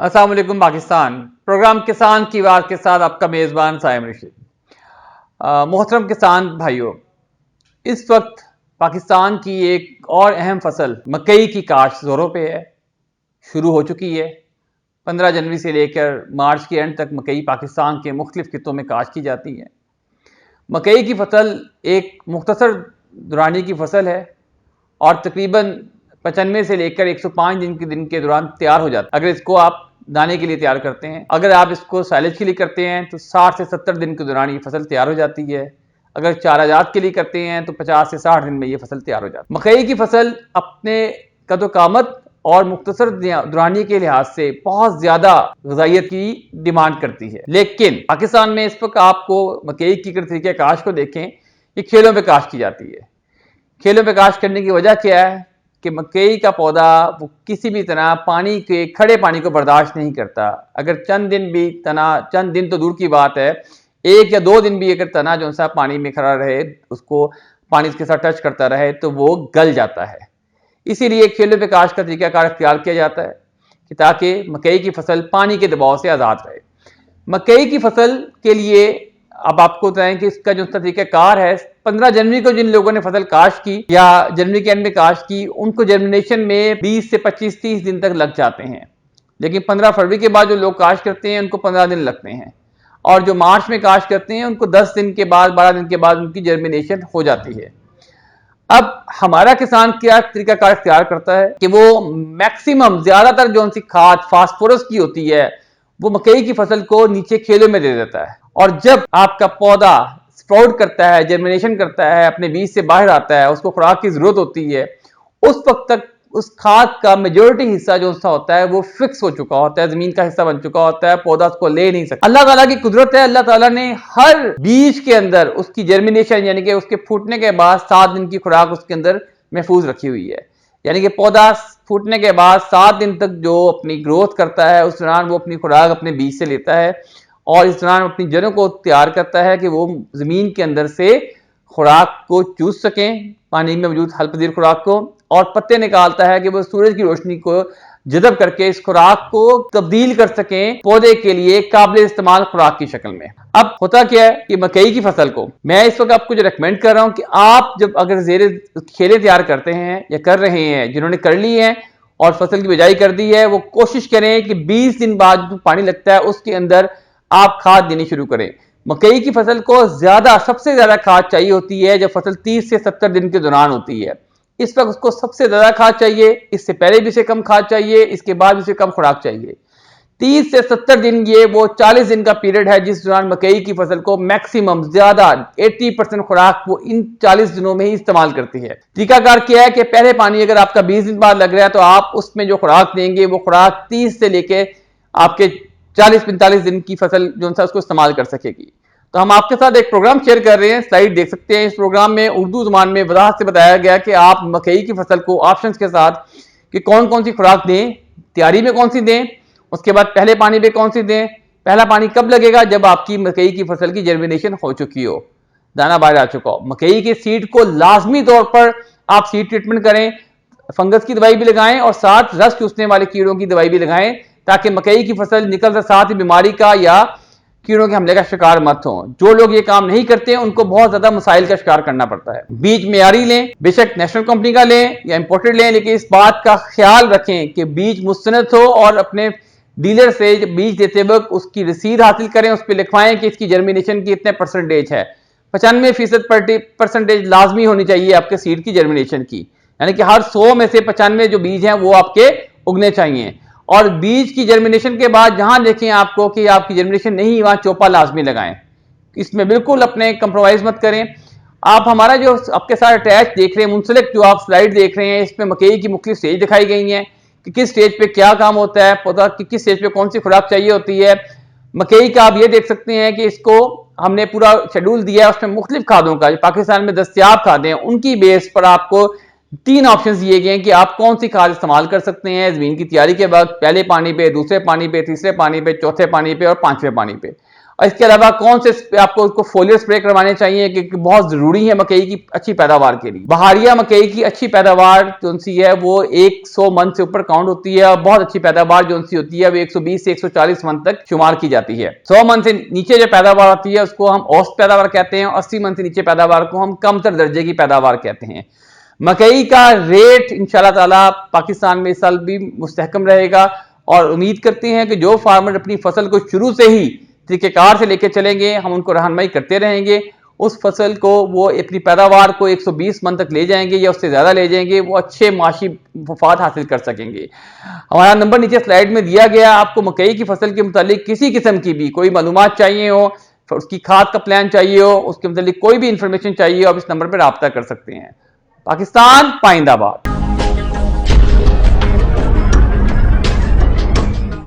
अस्सलाम वालेकुम पाकिस्तान। प्रोग्राम किसान की बात के साथ आपका मेज़बान साइम रशीद। मोहतरम किसान भाइयों, इस वक्त पाकिस्तान की एक और अहम फसल मकई की काश्त ज़ोरों पे है, शुरू हो चुकी है। 15 जनवरी से लेकर मार्च के एंड तक मकई पाकिस्तान के मुख्तलिफ खित्तों में काश्त की जाती है। मकई की फसल एक मुख्तसर दुरानी की फसल है और तकरीबन 95 से लेकर 105 दिन के दौरान तैयार हो जाता है। अगर इसको आप दाने के लिए तैयार करते हैं, अगर आप इसको साइलेज के लिए करते हैं तो 60 से 70 दिन के दौरान ये फसल तैयार हो जाती है। अगर चाराजात के लिए करते हैं तो 50 से 60 दिन में ये फसल तैयार हो जाती है। मकई की फसल अपने कदोकामत और मुख्तसर दुरानी के लिहाज से बहुत ज्यादा ग़िज़ाइयत की डिमांड करती है, लेकिन पाकिस्तान में इस वक्त आपको मकई की तरीके काश्त को देखें, ये खेलों पे काश्त की जाती है। खेलों पे काश्त करने की वजह क्या है कि मकई का पौधा वो किसी भी तरह पानी के खड़े पानी को बर्दाश्त नहीं करता। अगर चंद दिन तो दूर की बात है, 1 या 2 दिन भी अगर तना जो सा पानी में खड़ा रहे, उसको पानी के साथ टच करता रहे तो वो गल जाता है। इसीलिए खेलों पे काश्त का तरीकाकार इख्तियार किया जाता है कि ताकि मकई की फसल पानी के दबाव से आज़ाद रहे। मकई की फसल के लिए अब आपको बताएं कि इसका जो तरीकाकार है, 15 जनवरी को जिन लोगों ने फसल काश्त की या जनवरी के एंड में काश्त की, उनको जर्मिनेशन में 20 से 25-30 दिन तक लग जाते हैं। लेकिन 15 फरवरी के बाद जो लोग काश्त करते हैं उनको 15 दिन लगते हैं, और जो मार्च में काश्त करते हैं उनको 10 दिन के बाद 12 दिन के बाद उनकी जर्मिनेशन हो जाती है। अब हमारा किसान क्या तरीकाकार इख्तियार करता है कि वो मैक्सिमम ज्यादातर जो उनकी खाद फास्फोरस की होती है वो मकई की फसल को नीचे खेलों में दे देता है, और जब आपका पौधा स्प्राउट करता है, जर्मिनेशन करता है, अपने बीज से बाहर आता है, उसको खुराक की जरूरत होती है, उस वक्त तक उस खाद का मेजोरिटी हिस्सा जो होता है वो फिक्स हो चुका होता है, जमीन का हिस्सा बन चुका होता है, पौधा उसको ले नहीं सकता। अल्लाह ताला की कुदरत है, अल्लाह ताला ने हर बीज के अंदर उसकी जर्मिनेशन यानी कि उसके फूटने के बाद 7 दिन की खुराक उसके अंदर महफूज रखी हुई है। यानी कि पौधा फूटने के बाद 7 दिन तक जो अपनी ग्रोथ करता है, उस दौरान वो अपनी खुराक अपने बीज से लेता है और इस दौरान अपनी जड़ों को तैयार करता है कि वो जमीन के अंदर से खुराक को चूस सकें, पानी में मौजूद हल्पदीर खुराक को, और पत्ते निकालता है कि वो सूरज की रोशनी को जज़ब करके इस खुराक को तब्दील कर सकें पौधे के लिए काबिल इस्तेमाल खुराक की शक्ल में। अब होता क्या है कि मकई की फसल को मैं इस वक्त आपको जो रेकमेंड कर रहा हूं कि आप जब अगर जेर खेलें तैयार करते हैं या कर रहे हैं, जिन्होंने कर ली है और फसल की बिजाई कर दी है, वो कोशिश करें कि 20 दिन बाद जो पानी लगता है उसके अंदर आप खाद देनी शुरू करें। मकई की फसल को सबसे ज्यादा खाद चाहिए होती है जब फसल 30 से 70 दिन के दौरान होती है। इस वक्त उसको सबसे ज्यादा खाद चाहिए, इससे पहले भी इसे कम खाद चाहिए, इसके बाद भी इसे कम खुराक चाहिए। 30 से 70 दिन ये वो 40 दिन का पीरियड है जिस दौरान मकई की फसल को मैक्सिमम ज्यादा 80% खुराक वो इन 40 दिनों में ही इस्तेमाल करती है। तरीकाकार क्या है कि पहले पानी अगर आपका 20 दिन बाद लग रहा है तो आप उसमें जो खुराक देंगे वो खुराक 30 से लेके आपके 40-45 दिन की फसल जो सा उसको इस्तेमाल कर सकेगी। तो हम आपके साथ एक प्रोग्राम शेयर कर रहे हैं, स्लाइड देख सकते हैं। इस प्रोग्राम में उर्दू ज़ुबान में वजाहत से बताया गया कि आप मकई की फसल को ऑप्शंस के साथ कि कौन कौन सी खुराक दें, तैयारी में कौन सी दें, उसके बाद पहले पानी पे कौन सी दें। पहला पानी कब लगेगा? जब आपकी मकई की फसल की जर्मिनेशन हो चुकी हो, दाना बाहर आ चुका हो। मकई के सीड को लाजमी तौर पर आप सीड ट्रीटमेंट करें, फंगस की दवाई भी लगाएं और साथ रस चूसने वाले कीड़ों की दवाई भी लगाएं, ताकि मकई की फसल निकलते साथ ही बीमारी का या कीड़ों के हमले का शिकार मत हो। जो लोग ये काम नहीं करते उनको बहुत ज्यादा मसाइल का शिकार करना पड़ता है। बीज मेयारी लें, बेशक नेशनल कंपनी का लें या इंपोर्टेड लें, लेकिन इस बात का ख्याल रखें कि बीज मुस्तनद हो और अपने डीलर से बीज देते वक्त उसकी रसीद हासिल करें, उस पर लिखवाएं कि इसकी जर्मिनेशन की इतने परसेंटेज है। 95% लाजमी होनी चाहिए आपके सीड की जर्मिनेशन की, यानी कि हर 100 में से 95 जो बीज हैं वो आपके उगने चाहिए। और बीज की जर्मिनेशन के बाद जहां देखें आपको कि आपकी जर्मिनेशन नहीं, वहां चोपा लाजमी लगाएं। इसमें बिल्कुल अपने कंप्रोमाइज मत करें। आप हमारा जो आपके साथ अटैच देख रहे हैं, मुंसलिक जो आप स्लाइड देख रहे हैं, इसमें मकई की मुख्तलिफ स्टेज दिखाई गई हैं कि किस स्टेज पे क्या काम होता है, पौधा की किस स्टेज पे कौन सी खुराक चाहिए होती है। मकई का आप ये देख सकते हैं कि इसको हमने पूरा शेड्यूल दिया है, उसमें मुख्तलिफ खादों का पाकिस्तान में दस्तियाब खादें हैं, उनकी बेस पर आपको 3 ऑप्शंस दिए गए हैं कि आप कौन सी खाद इस्तेमाल कर सकते हैं जमीन की तैयारी के वक्त, पहले पानी पे, दूसरे पानी पे, तीसरे पानी पे, चौथे पानी पे और 5वें पानी पे। और इसके अलावा कौन से आपको उसको फोलियर स्प्रे करवाने चाहिए कि बहुत जरूरी है मकई की अच्छी पैदावार के लिए। बहारिया मकई की अच्छी पैदावार जो सी है वो 100 मन से ऊपर काउंट होती है, और बहुत अच्छी पैदावार जो सी होती है वो 120 से 140 मन तक शुमार की जाती है। 100 मन से नीचे जो पैदावार आती है उसको हम औसत पैदावार कहते हैं, 80 मन से नीचे पैदावार को हम कमतर दर्जे की पैदावार कहते हैं। मकई का रेट इंशाल्लाह ताला पाकिस्तान में इस साल भी मुस्तहकम रहेगा, और उम्मीद करते हैं कि जो फार्मर अपनी फसल को शुरू से ही तरीकेकार से लेकर चलेंगे, हम उनको रहनुमाई करते रहेंगे, उस फसल को वो अपनी पैदावार को 120 मन तक ले जाएंगे या उससे ज्यादा ले जाएंगे, वो अच्छे माशी मुफाद हासिल कर सकेंगे। हमारा नंबर नीचे स्लाइड में दिया गया। आपको मकई की फसल के मुतालिक किसी किस्म की भी कोई मालूमात चाहिए हो, उसकी खाद का प्लान चाहिए हो, उसके मुतालिक कोई भी इंफॉर्मेशन चाहिए हो, आप इस नंबर पर रब्ता कर सकते हैं। पाकिस्तान पाइंदाबाद।